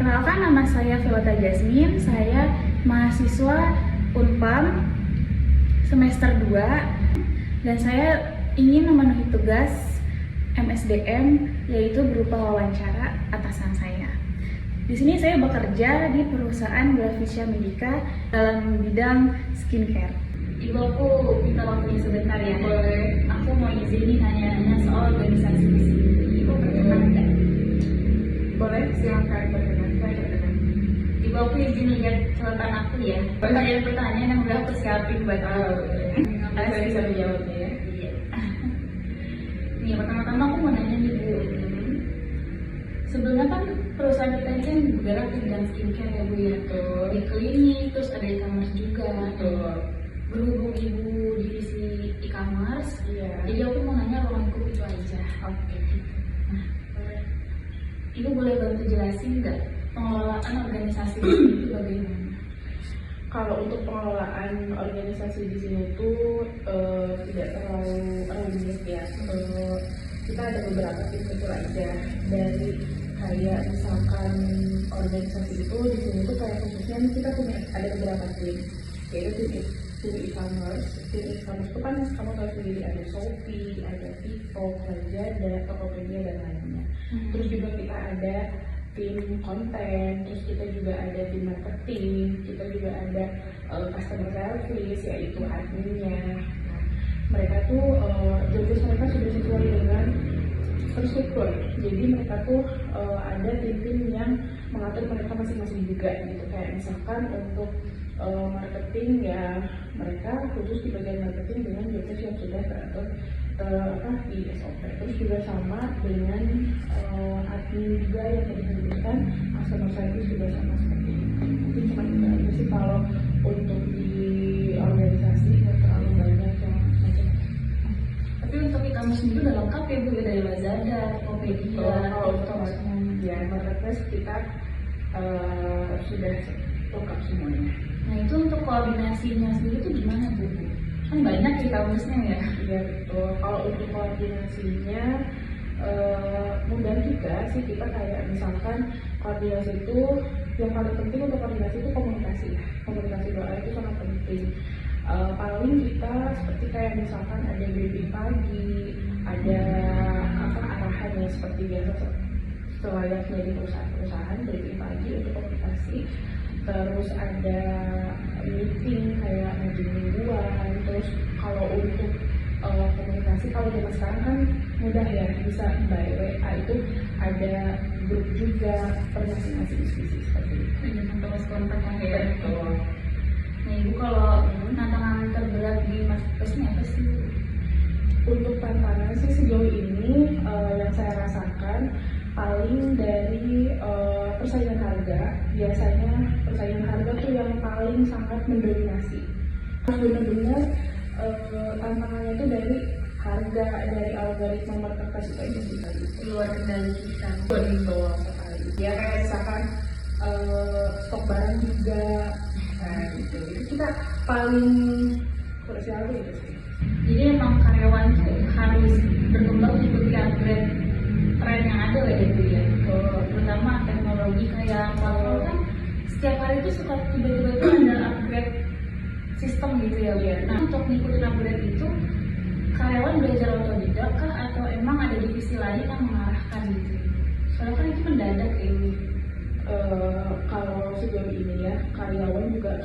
Perkenalkan, nama saya Velota Jasmine. Saya mahasiswa Unpam semester 2 dan saya ingin memenuhi tugas MSDM, yaitu berupa wawancara atasan saya. Di sini saya bekerja di perusahaan Graficia Medica dalam bidang skincare. Ibu, aku minta waktunya sebentar ya. Boleh. Aku mau izin nanya-nanya soal organisasi di sini. Ibu berkenan nggak? Boleh, silakan berkenan. Ibu, aku izin lihat catatan aku ya. Pertanyaan-pertanyaan yang udah aku siapin buat aku. Saya bisa menjawabnya ya. Iya. Nih, pertama-tama aku mau nanya nih Bu. Sebelumnya kan perusahaan kita ini kan bergerak di bidang skincare ya Bu ya. Di klinik, terus ada e-commerce juga. Berhubung Ibu divisi e-commerce, jadi aku mau nanya ruang lingkup itu aja. Oke. Nah, Ibu boleh bantu jelasin nggak pengelolaan organisasi di sini itu bagaimana? Kalau untuk pengelolaan organisasi di sini itu tidak terlalu rumit ya. Kita ada beberapa tim kecil aja, dari kayak misalkan organisasi itu di sini tuh kayak khususnya kita punya ada beberapa tim, yaitu tim e-commerce. Tim e-commerce itu kan kamu tahu sendiri, ada Shopee, ada TikTok, Lazada, Tokopedia dan lainnya. Terus juga kita ada tim konten, terus kita juga ada tim marketing, kita juga ada customer service, yaitu adminnya. Nah, mereka tuh job mereka sudah sesuai dengan terstruktur. Jadi mereka tuh ada tim-tim yang mengatur mereka masing-masing juga gitu. Kayak misalkan untuk marketing ya, mereka khusus di bagian marketing dengan job yang sudah teratur di SOP. Terus juga sama dengan admin juga yang tadi disebutkan, customer service juga sama seperti itu. Mungkin cuma itu aja sih kalau untuk di organisasi nggak terlalu banyak yang macam-macam. Tapi untuk e-commerce sendiri udah lengkap ya Bu ya, dari Lazada, Tokopedia. Kalau untuk ya marketplace kita sudah lengkap semuanya. Nah itu untuk koordinasinya sendiri itu gimana Bu? Kan banyak e-commerce-nya ya. Iya betul. Kalau untuk koordinasinya mudah juga sih. Kita kayak misalkan koordinasi itu yang paling penting untuk koordinasi itu komunikasi. Komunikasi doa itu sangat penting. Paling kita seperti kayak misalkan ada briefing pagi, ada arahannya seperti biasa selayaknya di perusahaan briefing pagi untuk komunikasi. Terus ada meeting kayak meeting mingguan. Terus kalau untuk komunikasi, kalau zaman sekarang kan mudah ya, bisa by WA itu ada grup juga per masing-masing divisi seperti itu. Terus kontak ya. Betul. Nah Ibu, kalau tantangan terberat di marketplace ini apa sih? Untuk tantangan sih sejauh ini yang saya rasakan paling dari persaingan harga. Biasanya persaingan harga tuh yang paling sangat mendominasi. Benar-benar tantangannya itu dari harga, dari algoritma marketplace itu aja sih tadi. Luar kendali kita. Betul sekali. Ya kayak misalkan stok barang juga, gitu. Itu kita paling krusial itu sih. Jadi emang karyawan tuh harus berkembang mengikuti upgrade tren yang ada ya Bu ya. Terutama teknologi kayak kalau kan setiap hari itu suka tiba-tiba tuh ada upgrade sistem gitu ya Bu ya. Nah untuk ngikutin upgrade itu karyawan belajar otodidak kah atau emang ada divisi lain yang mengarahkan gitu? Soalnya kan itu mendadak ya Bu. Kalau sejauh ini ya, karyawan juga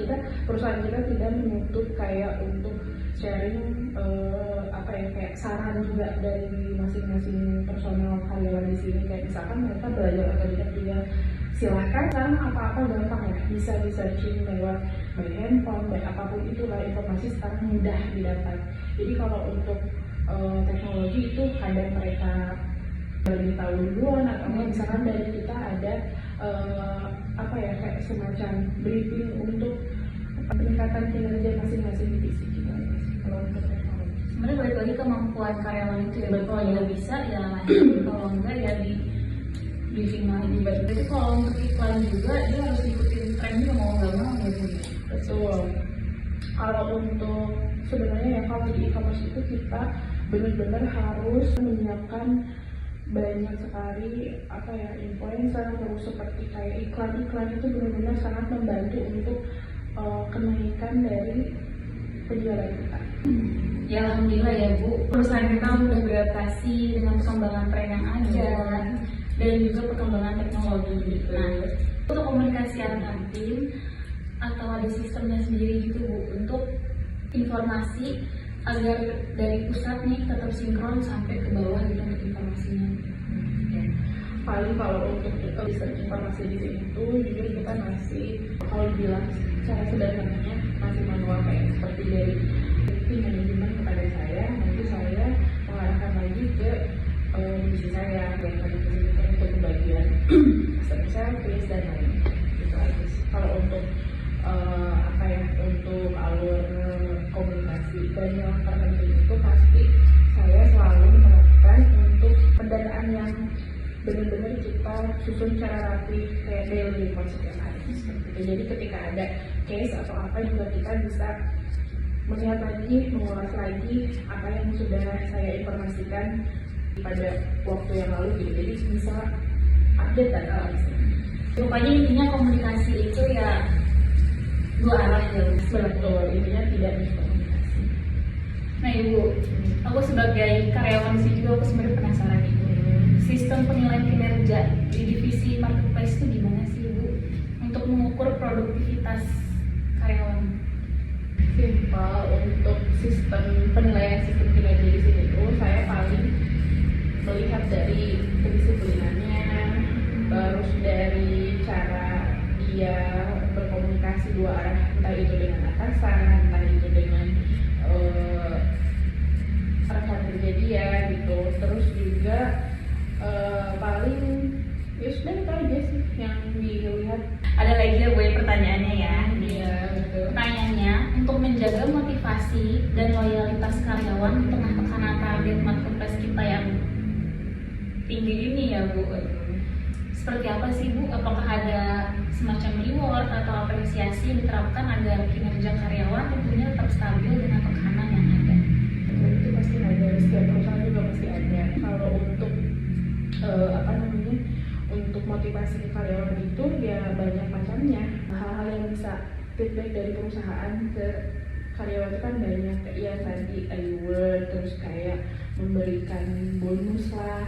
perusahaan kita tidak menutup kayak untuk sharing kayak saran juga dari masing-masing personal karyawan di sini. Kayak misalkan mereka belajar otodidak juga, silahkan. Sekarang apa-apa gampang ya, bisa di searching lewat by handphone, by apapun itulah, informasi sekarang mudah didapat. Jadi kalau untuk teknologi itu kadang mereka lebih tahu duluan, atau misalkan dari kita ada kayak semacam briefing untuk peningkatan kinerja masing-masing divisi kita. Kalau untuk teknologi sebenarnya balik lagi kemampuan karyawan itu ya. Kalau nggak bisa ya lanjut, kalau enggak ya di briefing lagi. Jadi kalau untuk iklan juga dia harus ikutin tren juga, mau nggak mau ya Bu. betul. Kalau untuk sebenarnya ya, kalau di e-commerce itu kita benar-benar harus menyiapkan banyak sekali influencer, terus seperti kayak iklan-iklan itu benar-benar sangat membantu untuk kenaikan dari penjualan kita. Ya alhamdulillah ya Bu, perusahaan kita sudah beradaptasi dengan perkembangan tren yang ada dan juga perkembangan teknologi. Nah, untuk komunikasi antar tim atau ada sistemnya sendiri gitu Bu untuk informasi agar dari pusat nih tetap sinkron sampai ke bawah gitu untuk informasinya. Paling kalau untuk sistem informasi di sini tuh jujur kita masih, kalau bilang secara sederhananya masih manual, kayak seperti dari tim manajemen kepada saya, nanti saya mengarahkan lagi ke divisi saya yang tadi disebutkan untuk pembagian customer service dan lain-lain. Gitu aja sih. Kalau untuk untuk alur komunikasi dan yang terpenting itu pasti saya selalu menerapkan untuk pendataan yang benar-benar kita susun secara rapi, kayak daily report setiap hari seperti itu. Jadi ketika ada case atau apa juga kita bisa melihat lagi, mengulas lagi apa yang sudah saya informasikan pada waktu yang lalu gitu. Jadi bisa update data lagi. Rupanya intinya komunikasi itu ya dua arah ya Bu. Betul, intinya tidak miskomunikasi. Nah Ibu, aku sebagai karyawan di sini juga aku sebenarnya penasaran Ibu. Sistem penilaian kinerja di divisi marketplace itu gimana sih Ibu untuk mengukur produktivitas karyawan? Simpel, untuk penilaian sistem kinerja di sini tuh saya paling melihat dari kedisiplinannya, terus dari cara dia berkomunikasi dua arah, entah itu dengan atasan, entah itu dengan rekan kerja dia gitu. Terus juga paling ya sudah itu aja sih yang dilihat. Ada lagi ya Bu ya pertanyaannya ya. Iya betul. Pertanyaannya, untuk menjaga motivasi dan loyalitas karyawan di tengah tekanan target marketplace kita yang tinggi ini ya Bu, seperti apa sih Bu? Apakah ada semacam reward atau apresiasi yang diterapkan agar kinerja karyawan tentunya tetap stabil dengan tekanan yang ada? Itu pasti ada, setiap perusahaan juga pasti ada. Kalau untuk untuk motivasi karyawan itu ya banyak macamnya. Hal-hal yang bisa feedback dari perusahaan ke karyawan itu kan banyak, ya tadi reward, terus kayak memberikan bonus lah,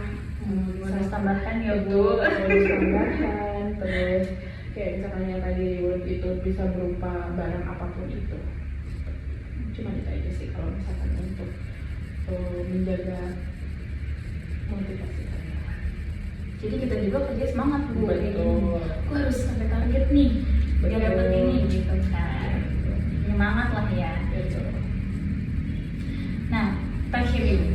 Bonus tambahan ya Bu. bonus tambahan, terus kayak misalkan yang tadi reward itu bisa berupa barang apapun itu. Cuma itu aja sih kalau misalkan untuk menjaga motivasi karyawan. Jadi kita juga kerja semangat Bu. Betul. Aku harus sampai target nih, biar Betul. dapat ini gitu kan. Semangat lah ya. Betul. Nah, terakhir Ibu,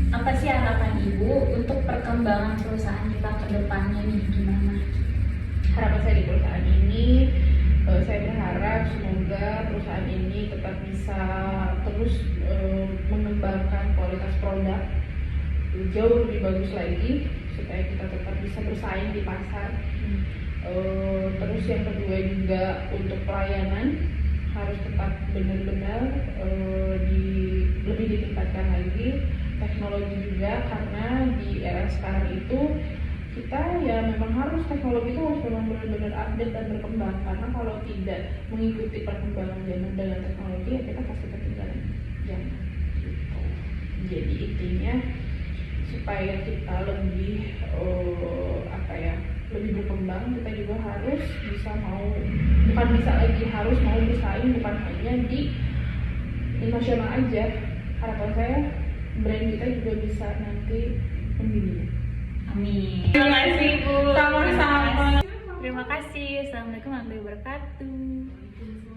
apa sih harapan Ibu untuk perkembangan perusahaan kita ke depannya nih, gimana? Harapan saya di perusahaan ini, saya berharap semoga perusahaan ini tetap bisa terus mengembangkan kualitas produk jauh lebih bagus lagi supaya kita tetap bisa bersaing di pasar. Terus yang kedua juga untuk pelayanan harus tetap benar-benar lebih ditingkatkan lagi. Teknologi juga, karena di era sekarang itu kita ya memang harus, teknologi itu harus memang benar-benar update dan berkembang, karena kalau tidak mengikuti perkembangan zaman dengan teknologi ya kita pasti ketinggalan zaman gitu. Jadi intinya supaya kita lebih lebih berkembang, kita juga harus harus mau bersaing, bukan hanya di nasional aja. Harapan saya brand kita juga bisa nanti mendunia. Amin. Terima kasih Bu. Sama-sama. Terima kasih. Assalamualaikum warahmatullahi wabarakatuh.